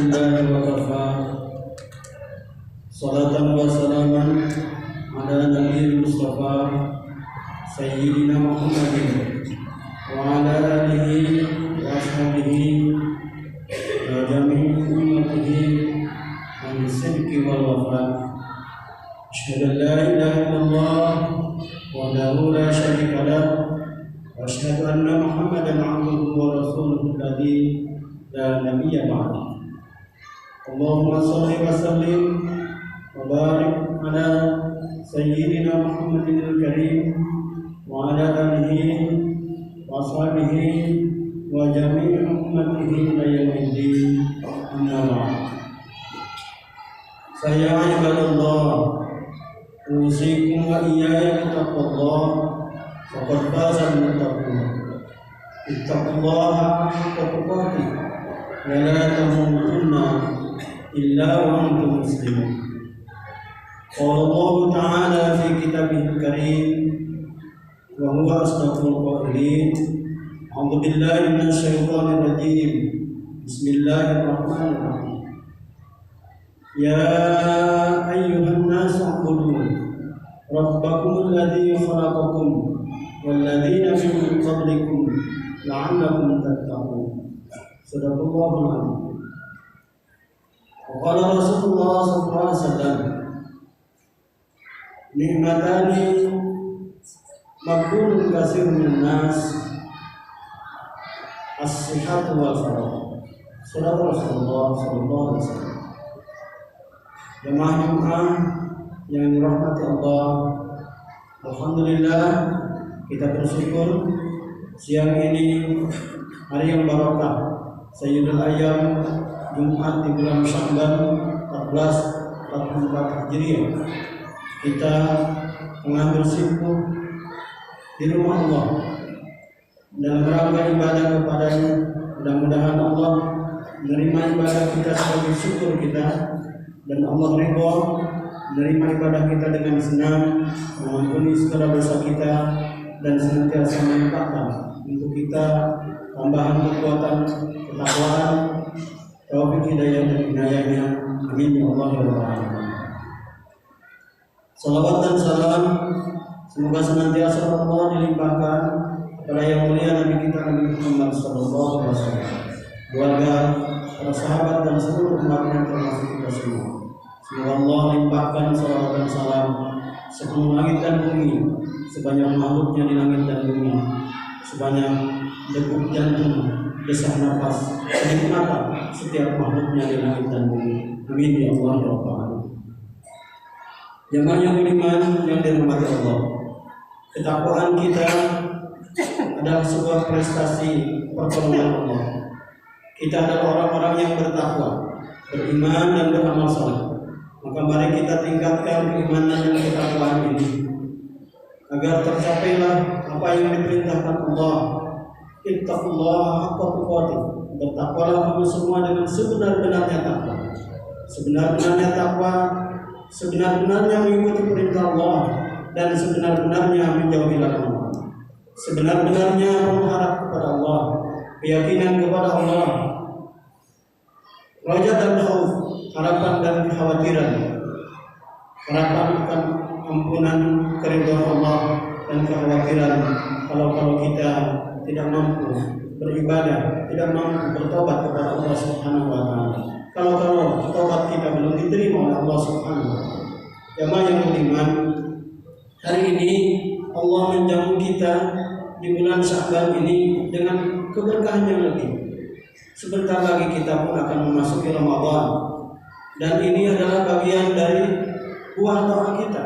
Alhamdulillah wa kafa. Salatan wa salaman ala nabiyil Mustafa Sayyidina Muhammadin wa ala alihi wa ashabihi wa jami'i ummatihi an sidqi wal wafa. Asyhadu an la ilaha illallah wahdahu la syarika lah wa asyhadu anna Muhammadan abduhu wa rasuluhu alladzi la nabiyya ba'da. Allahumma shalli wa sallim wa barik ala sayyidina Muhammadin al-karim wa ala alihi wa ashabihi wa jami'i ummatihi ila yaumiddin. Amma ba'd. Saya ibadallah, usikum wa iyaya bittaqwallah, faqad faza al-muttaqun. Ittaqullaha haqqa tuqatih wa la tamutunna illa wa antum muslimun. Qala Allah Ta'ala fi kitabihil karim wa huwa asdaqul qailin. A'udzu billahi minasy syaithanir rajim. Bismillahirrahmanirrahim. Ya ayyuhan nasu u'budu rabbakumul ladzi khalaqakum wal ladzina min qablikum la'allakum tattaqun. Sadaqallahul azim. Wa qala Rasulullah sallallahu alaihi wasallam, ni'matani maghbunun katsirun minan nas, as-sihhatu wal faragh. Sadaq Rasulullah sallallahu alaihi wasallam. Jemaah Jumat yang dirahmati Allah, alhamdulillah kita bersyukur siang ini hari yang barokah, Sayyidul Ayyam, Jumat di bulan Sya'ban 1444 Hijriah. Kita tengah bersibuk di rumah Allah dalam rangka ibadah kepadanya. Mudah-mudahan Allah menerima ibadah kita sebagai syukur kita, dan Allah ridha menerima ibadah kita dengan senang, mengampuni segala dosa kita, dan senantiasa melimpahkan untuk kita tambahan kekuatan, ketakwaan, taufik hidayah dan inayahnya. Amin ya Allah ya Rabbal alamin. Salawat dan salam semoga senantiasa Allah dilimpahkan kepada yang mulia Nabi kita Nabi Muhammad sallallahu alaihi wasallam, keluarga, para sahabat dan seluruh umatnya termasuk kita semua. Semoga Allah limpahkan salawat dan salam sepenuh langit dan bumi, sebanyak makhluknya di langit dan bumi, sebanyak degup jantung, desah nafas, kenikmatan setiap makhluknya di langit dan bumi. Amin ya Allah ya Rabbal alamin. Jemaah yang beriman yang dirahmati Allah, ketakwaan kita adalah sebuah prestasi pertolongan Allah. Kita adalah orang-orang yang bertakwa, beriman dan beramal saleh. Maka mari kita tingkatkan keimanan dan ketakwaan ini agar tercapailah apa yang diperintahkan Allah. Ittaqullaha haqqa tuqatih. Bertakwalah kamu semua dengan sebenar-benarnya takwa. Sebenar-benarnya takwa, sebenar-benarnya mengikuti perintah Allah dan sebenar-benarnya menjauhi larangan Allah. Sebenar-benarnya mengharap kepada Allah, keyakinan kepada Allah, raja dan khauf, harapan dan kekhawatiran, harapan akan ampunan keridhaan Allah dan kekhawatiran kalau kita tidak mampu beribadah, tidak mampu bertobat kepada Allah Subhanahu wa taala. Kalau tobat kita belum diterima oleh Allah Subhanahu wa taala. Jemaah yang beriman, hari ini Allah menjamu kita di bulan Sya'ban ini dengan keberkahan yang lebih. Sebentar lagi kita pun akan memasuki Ramadan, dan ini adalah bagian dari buah doa kita.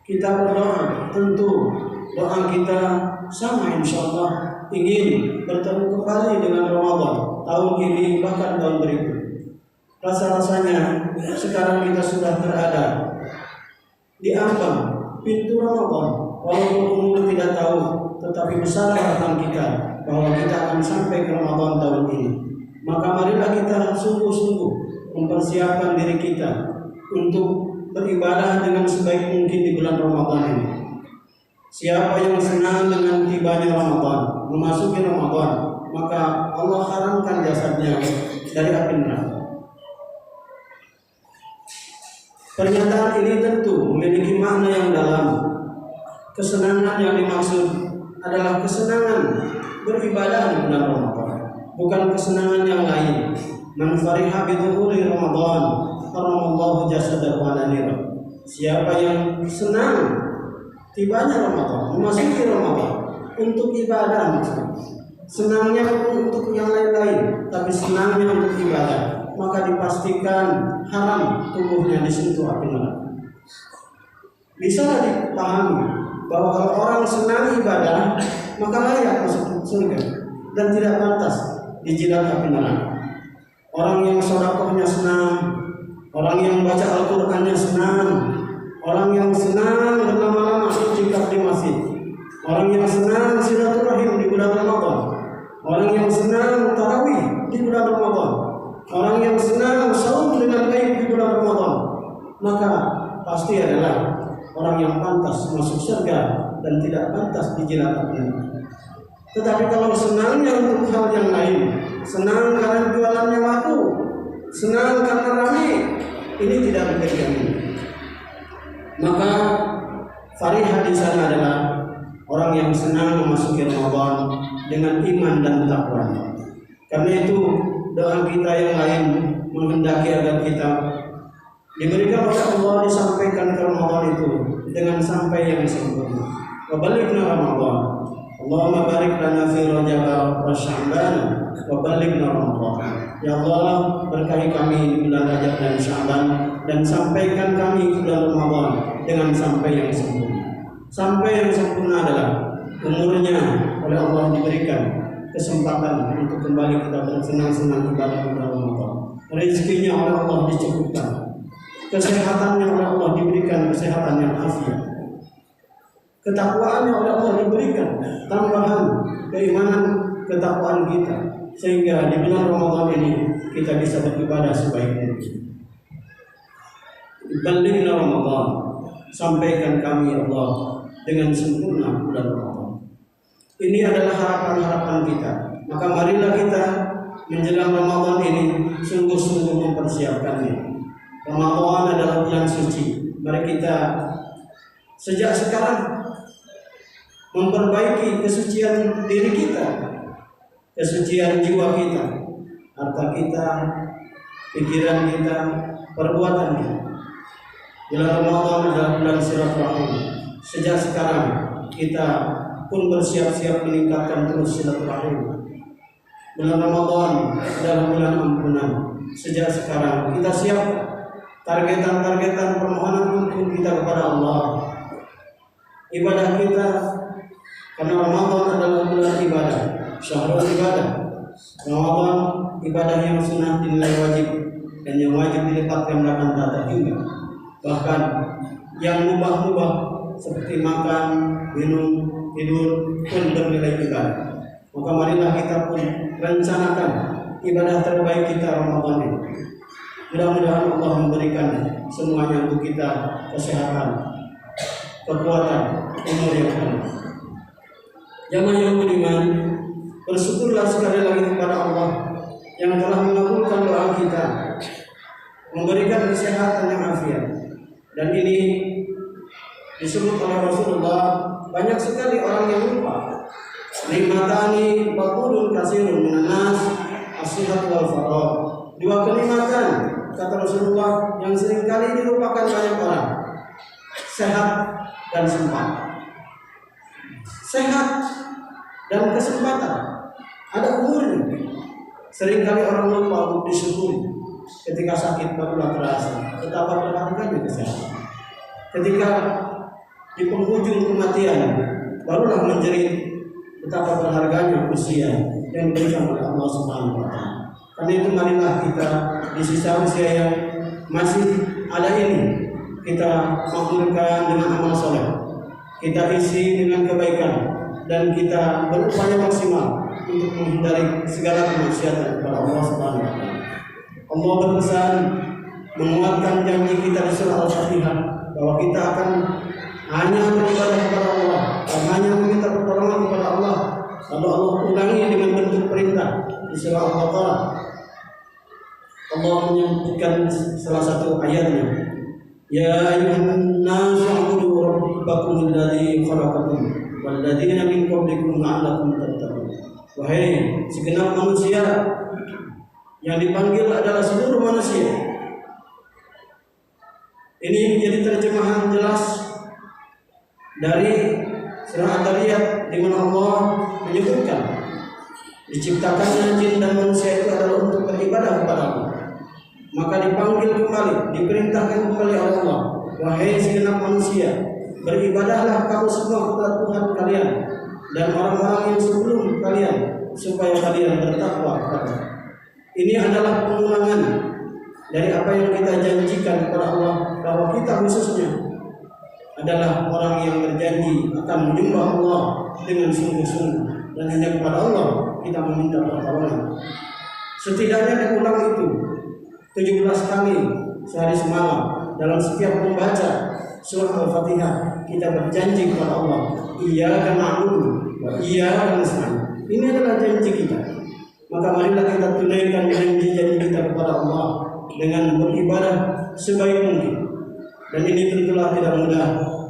Kita berdoa, tentu doa kita sama insyaallah ingin bertemu kembali dengan Ramadan tahun ini bahkan tahun berikut. Rasa-rasanya sekarang kita sudah berada di ambang pintu Ramadan, walaupun umur tidak tahu, tetapi besar harapan kita bahwa kita akan sampai ke Ramadan tahun ini. Maka marilah kita sungguh-sungguh mempersiapkan diri kita untuk beribadah dengan sebaik mungkin di bulan Ramadan ini. Siapa yang senang dengan tibanya Ramadan, memasuki Ramadan, maka Allah haramkan jasadnya dari api neraka. Pernyataan ini tentu memiliki makna yang dalam. Kesenangan yang dimaksud adalah kesenangan beribadah di bulan Ramadan, bukan kesenangan yang lain. Man fariha bi dhuhuri Ramadan, haramallahu jasadahu ala nar. Siapa yang senang tibanya Ramadan, memasuki Ramadan untuk ibadah, senangnya untuk yang lain-lain, tapi senangnya untuk ibadah, maka dipastikan haram tubuhnya disentuh api neraka. Bisa dipahami bahwa kalau orang senang ibadah, maka layak masuk surga dan tidak pantas dijilat api neraka. Orang yang sedekahnya senang, orang yang baca Al-Qur'annya senang, orang yang senang berlama-lama iktikaf di masjid, orang yang senang silaturahim di bulan Ramadan, orang yang senang tarawih di bulan Ramadan, orang yang senang saum dengan baik di bulan Ramadan, maka pasti adalah orang yang pantas masuk surga dan tidak pantas dijilat api neraka. Tetapi kalau senangnya untuk hal yang lain, senang karena jualannya laku, senang karena ramai, ini tidak menjadi amin. Maka farihah di sana adalah orang yang senang memasuki Ramadan dengan iman dan takwa. Karena itu doa kita yang lain menghendaki agar kita diberikan oleh Allah disampaikan ke Ramadan itu dengan sampai yang sempurna. Wa balighna Ramadan. Allahumma barik lana fi Rajab wa Sya'ban wa balighna Ramadan. Ya Allah, berkahi kami di bulan Rajab dan Sya'ban dan sampaikan kami ke bulan Ramadan dengan sampai yang sempurna. Sampai yang sempurna adalah umurnya oleh Allah diberikan kesempatan untuk kembali kita bersenang-senang ibadah bulan Ramadan. Rezekinya oleh Allah dicukupkan. Kesehatannya oleh Allah diberikan kesehatan yang afiat. Ketakwaannya oleh Allah diberikan tambahan keimanan ketakwaan kita, sehingga di bulan Ramadan ini kita bisa beribadah sebaik mungkin. Balighna Ramadan, sampaikan kami ya Allah dengan sempurna bulan Ramadan. Ini adalah harapan-harapan kita. Maka marilah kita menjelang Ramadan ini sungguh-sungguh mempersiapkannya. Ramadan adalah bulan suci. Mari kita sejak sekarang memperbaiki kesucian diri kita, kesucian jiwa kita, harta kita, pikiran kita, perbuatan kita. Bulan Ramadan adalah bulan silaturahim. Sejak sekarang kita pun bersiap-siap meningkatkan terus silaturahim. Bulan Ramadan adalah bulan ampunan. Sejak sekarang kita siap targetan-targetan permohonan ampun kita kepada Allah. Ibadah kita, karena Ramadan adalah bulan ibadah, syahrul ibadah. Ramadan ibadah yang sunnah dinilai wajib dan yang wajib dilipatkan akan tata juga. Bahkan yang mubah-mubah seperti makan, minum, tidur pun bernilai ibadah. Maka marilah kita pun rencanakan ibadah terbaik kita Ramadan ini. Mudah-mudahan Allah memberikan semuanya untuk kita kesehatan, kekuatan, umur yang panjang. Jamaah yang beriman, bersyukurlah sekali lagi kepada Allah yang telah mengabulkan doa kita, memberikan kesehatan yang afiat. Dan ini disebut oleh Rasulullah, banyak sekali orang yang lupa. Nikmatani batulun kasirun minan nas, as-sihat wal faragh. Dua kenikmatan kata Rasulullah yang seringkali dilupakan banyak orang: sehat dan sempat. Sehat dan kesempatan ada umurnya. Seringkali orang lupa untuk disyukuri. Ketika sakit barulah terasa betapa berharganya kesehatan. Ketika di penghujung kematian barulah menjerit betapa berharganya usia yang diberikan oleh Allah Subhanahu wa taala. Karena itu marilah kita di sisa usia yang masih ada ini kita makmurkan dengan amal soleh, kita isi dengan kebaikan, dan kita berupaya maksimal untuk menghindari segala kemaksiatan kepada Allah Subhanahu wa taala. Allah berpesan menguatkan janji kita di surah Al-Fatihah bahwa kita akan hanya beribadah kepada Allah dan hanya meminta pertolongan kepada Allah. Lalu Allah ulangi dengan bentuk perintah di surah Al-Baqarah. Allah menyebutkan salah satu ayatnya, Ya ayuhan nasu ubudu rabbakum alladzi khalaqakum walladzina min qablikum la'allakum tattaqun. Wahai segenap manusia, yang dipanggil adalah seluruh manusia. Ini menjadi terjemahan jelas dari surah At-Tariyat, di mana Allah menyebutkan diciptakannya jin dan manusia itu adalah untuk beribadah kepada Allah. Maka dipanggil kembali, diperintahkan kembali oleh Allah, wahai segenap manusia, beribadahlah kamu semua kepada Tuhan kalian dan orang-orang yang sebelum kalian, supaya kalian bertakwa kepada. Ini adalah pengulangan dari apa yang kita janjikan kepada Allah, bahwa kita khususnya adalah orang yang berjanji akan menyembah Allah dengan sungguh-sungguh, dan hanya kepada Allah kita meminta pertolongan. Setidaknya diulang itu 17 kali sehari semalam dalam setiap membaca surah Al-Fatihah. Kita berjanji kepada Allah, iyyaka na'budu wa iyyaka nasta'in. Ini adalah janji kita. Maka marilah kita tunaikan janji-janji kita kepada Allah dengan beribadah sebaik mungkin. Dan ini tentulah tidak mudah.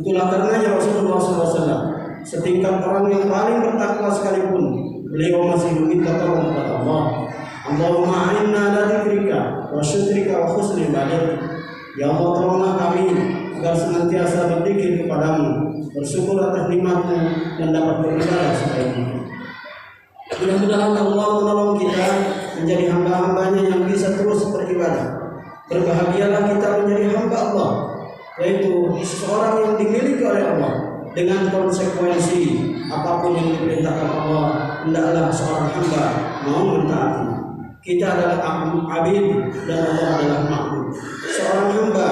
Itulah karenanya Rasulullah SAW, setingkat orang yang paling bertakwa sekalipun, beliau masih meminta tolong kepada Allah. Allahumma a'inna ala dzikrika wa syukrika wa husni ibadatik. Ya Allah, tolonglah kami agar senantiasa berzikir kepadamu, bersyukur atas nikmat-Mu, dan dapat beribadah sebaik mungkin. Mudah-mudahan Allah menolong kita menjadi hamba-hambanya yang bisa terus beribadah. Berbahagialah kita menjadi hamba Allah, yaitu seseorang yang dimiliki oleh Allah dengan konsekuensi apapun yang diperintahkan Allah. Hendaklah seorang hamba mau mentaati. Kita adalah abid dan Allah adalah ma'bud. Seorang hamba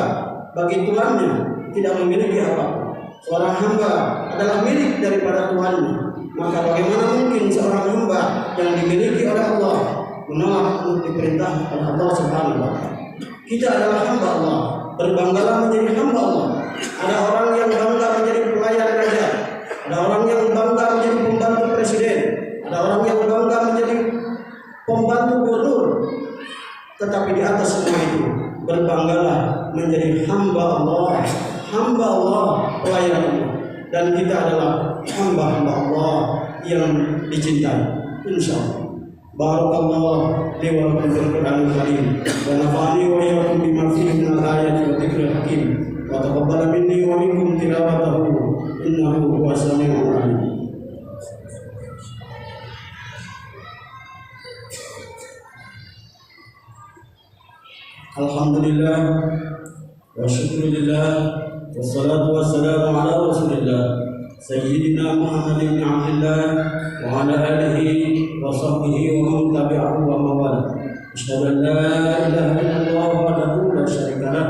bagi Tuhannya tidak memiliki apapun. Seorang hamba adalah milik daripada Tuhannya. Maka bagaimana mungkin seorang hamba yang dimiliki oleh Allah menolak untuk diperintah oleh Allah Subhanahu wa Ta'ala? Kita adalah hamba Allah, berbanggalah menjadi hamba Allah. Ada orang yang bangga menjadi pelayan raja, ada orang yang bangga menjadi pembantu presiden, ada orang yang bangga menjadi pembantu gubernur. Tetapi di atas semua itu, berbanggalah menjadi hamba Allah, pelayan Allah. Dan kita adalah hamba-hamba Allah yang dicintai, insyaallah. Barakallahu li wa lakum fil Qur'anil Karim wa nafa'ani wa iyyakum bima fihi min al-ayati wa dzikril hakim wa taqabbal minni wa minkum tilawatahu innahu huwas samiul 'alim. Alhamdulillah wa syukurillah wassalatu wassalamu ala Rasulillah Sayyidina Muhammad bin Abdullah wa ala alihi wa sahbihi wa man tabi'ahu wa mawala. Asyhadu an la ilaha illallah wahdahu la syarika lah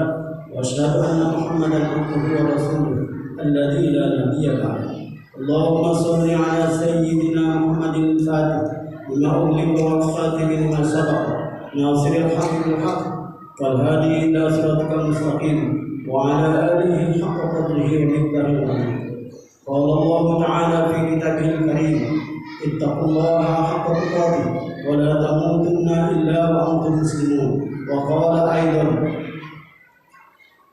wa asyhadu anna Muhammadan abduhu wa rasuluh alladzi la nabiyya ba'dahu. Allahumma shalli ala sayyidina Muhammadin al-Fatih lima ughliqa wal khatimi lima sabaqa nasiril haqqi bil haqq wal hadi ila siratikal mustaqim wa ala alihi haqqa qadrihi wa miqdarihi al-'azim. Qala Allah Ta'ala fi kitabihil karim, ittaqullaha haqqa tuqatih wa la tamutunna illa wa antum muslimun. Wa qala aidan,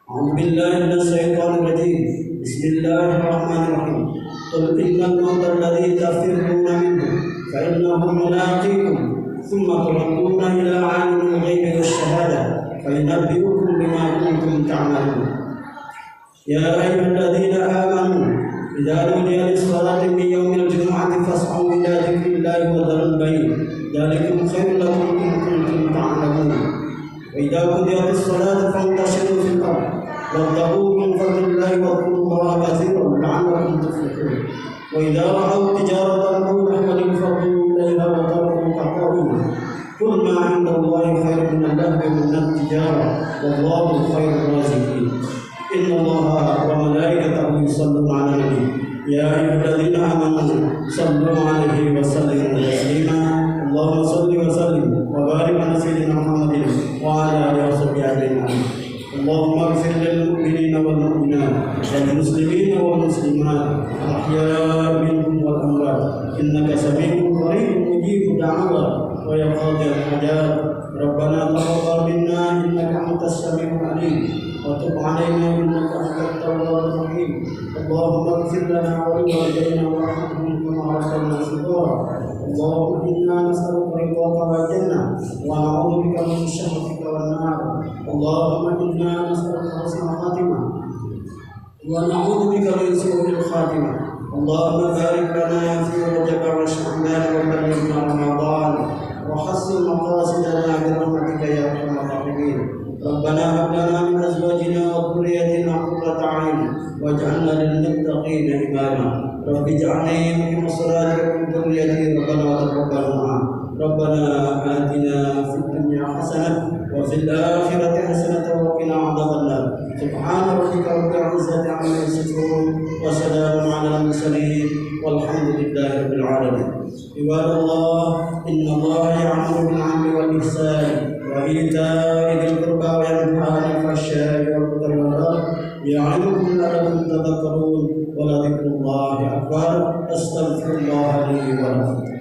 a'udzu billahi minasy syaithanir rajim. Bismillahirrahmanirrahim. Qul innal mauta alladzi tafirruna minhu fa innahu mulaqikum thumma turadduna ila 'alimil ghaibi wasyahada fa yunabbi'ukum bima kuntum ta'malun. Ya ayyuhalladzina amanu idza nudiya lis-salati min yaumil jumu'ati fas'au ila dzikrillahi wa dharul bay'. Dzalikum khairul lakum in kuntum ta'lamun. Wa idza qudiyatis salatu fantashiru fil ardh wabtaghu min fadlillahi wa dhkurullaha katsiran la'allakum tuflihun. Wa idza ra'aw tijaratan aw lahwan infaddu ilayha wa tarakuka qa'iman. Qul ma 'indallahi khairun min al-lahwi wa min at-tijarah wallahu khairur raziqin. Inna Allaha wa malaikatahu yusholluna 'alan nabi. Ya ayyuhalladzina amanu shallu 'alaihi wa sallimu taslima. Allahumma shalli wa sallim wa barik 'ala sayyidina Muhammadin wa 'ala alihi wa sahbihi ajma'in. Allahumma ighfir lil mu'minina wal mu'minat wal muslimina wal muslimat al-ahya'i minhum wal amwat innaka sami'un qaribun mujibud da'wat wa ya qadil hajat. Rabbana taqabbal minna innaka antas samiul 'alim. وتب علينا إنك أنت التواب الرحيم. اللهم اغفر لنا ولوالدينا وارحمهم كما ربنا صغارا. اللهم إنا نسألك رضاك والجنة ونعوذ بك من سخطك والنار. اللهم إنا نسألك حسن الخاتمة ونعوذ بك من سوء الخاتمة. اللهم بارك لنا في رجب وشعبان وبلغنا رمضان وحسن مقاصدنا برحمتك يا أرحم الراحمين. ربنا هب لنا من أزواجنا وذريتنا قرة أعين واجعلنا للمتقين إماما. رب اجعلني مقيم الصلاة ومن ذريتي ربنا وتقبل معنا. ربنا آتنا في الدنيا حسنة وفي الآخرة حسنة وقنا عذاب النار. سبحان ربك رب العزة عما يصفون وسلام على المرسلين والحمد لله رب العالمين. عباد الله إن الله يأمر بالعدل والإحسان وإيتاء ذي القربى وينهى عن الفحشاء والمنكر والبغي يعظكم لعلكم تذكرون ولذكر الله أكبر. أستغفر الله لي ولكم.